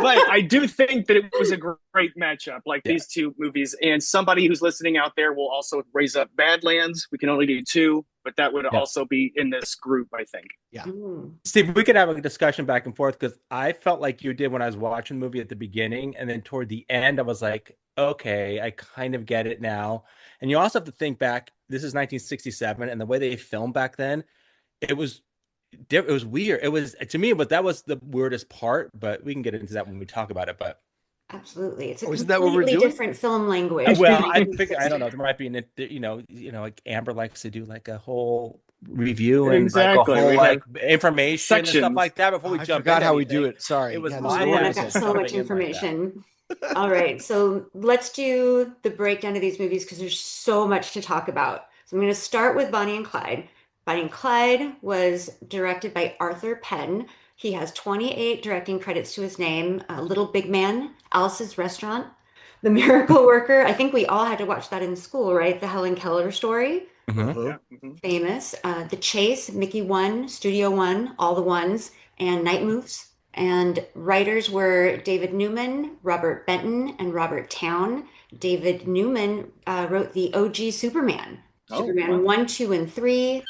but I do think that it was a great matchup, like Yeah. these two movies. And somebody who's listening out there will also raise up Badlands. We can only do two, but that would Yeah. also be in this group, I think. Yeah. Mm. Steve, we could have a discussion back and forth because I felt like you did when I was watching the movie at the beginning, and then toward the end, I was like, okay, I kind of get it now. And you also have to think back. This is 1967, and the way they filmed back then, it was it was weird. It was to me, but that was the weirdest part. But we can get into that when we talk about it. But Absolutely. It's a Oh, isn't that what we're completely doing? different film language from well, I figure I don't know. 1960. There might be an like Amber likes to do like a whole review and like a Exactly. whole We have like information and stuff sections. like that before Oh, we I jump forgot into how we do anything. it. Sorry. It was Yeah, Oh my man, slow I've got business so much jumping in like that. information. All right, so let's do the breakdown of these movies because there's so much to talk about. So I'm going to start with Bonnie and Clyde. Bonnie and Clyde was directed by Arthur Penn. He has 28 directing credits to his name. Little Big Man, Alice's Restaurant, The Miracle Worker. I think we all had to watch that in school, right? The Helen Keller story, Mhm. Uh-huh. Yeah. Mhm. famous. The Chase, Mickey One, Studio One, all the ones, and Night Moves. And writers were David Newman, Robert Benton, and Robert Towne. David Newman wrote the OG Superman, Oh, Superman wow. 1, 2, and 3,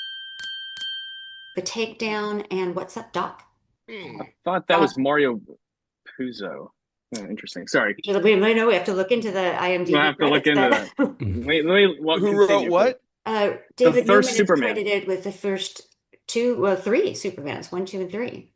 The Takedown, and What's Up, Doc? I Hmm. thought that was Mario Puzo. Interesting. Sorry. We might know we have to look into the We'll IMDb have to look credits into then. that. Let me well, Who wrote continue, please. what? The David first Newman is Superman. credited with the first two, well, three Supermans, 1, 2, and 3,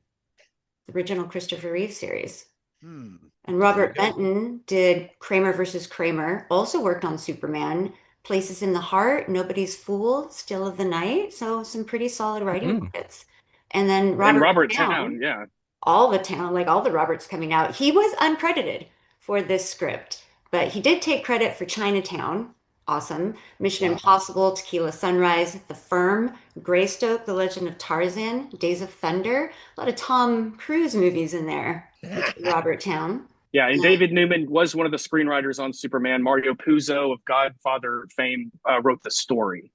the original Christopher Reeve series. Hmm. And There you Robert go. Benton did Kramer versus Kramer, also worked on Superman, Places in the Heart, Nobody's Fool, Still of the Night. So some pretty solid writing Mhm. credits. And then And Robert Robert Town, Town, yeah. all the town, like all the Roberts coming out. He was uncredited for this script, but he did take credit for Chinatown. Awesome. Mission Wow. Impossible, Tequila Sunrise, The Firm, Greystoke, The Legend of Tarzan, Days of Thunder. A lot of Tom Cruise movies in there with Robert Town. Yeah, and And David Newman was one of the screenwriters on Superman. Mario Puzo of Godfather fame wrote the story.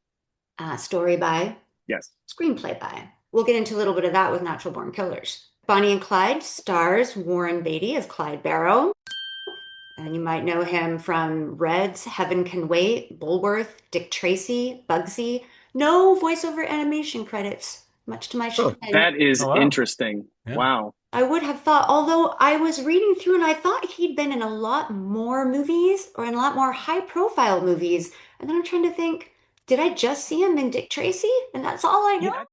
story by, Yes. screenplay by. We'll get into a little bit of that with Natural Born Killers. Bonnie and Clyde stars Warren Beatty as Clyde Barrow. And you might know him from Reds, Heaven Can Wait, Bulworth, Dick Tracy, Bugsy. No voiceover animation credits, much to my Huh. chagrin. That is Oh wow. interesting. Yeah. Wow. I would have thought, although I was reading through and I thought he'd been in a lot more movies or in a lot more high profile movies. And then I'm trying to think, did I just see him in Dick Tracy? And that's all I know. Yeah,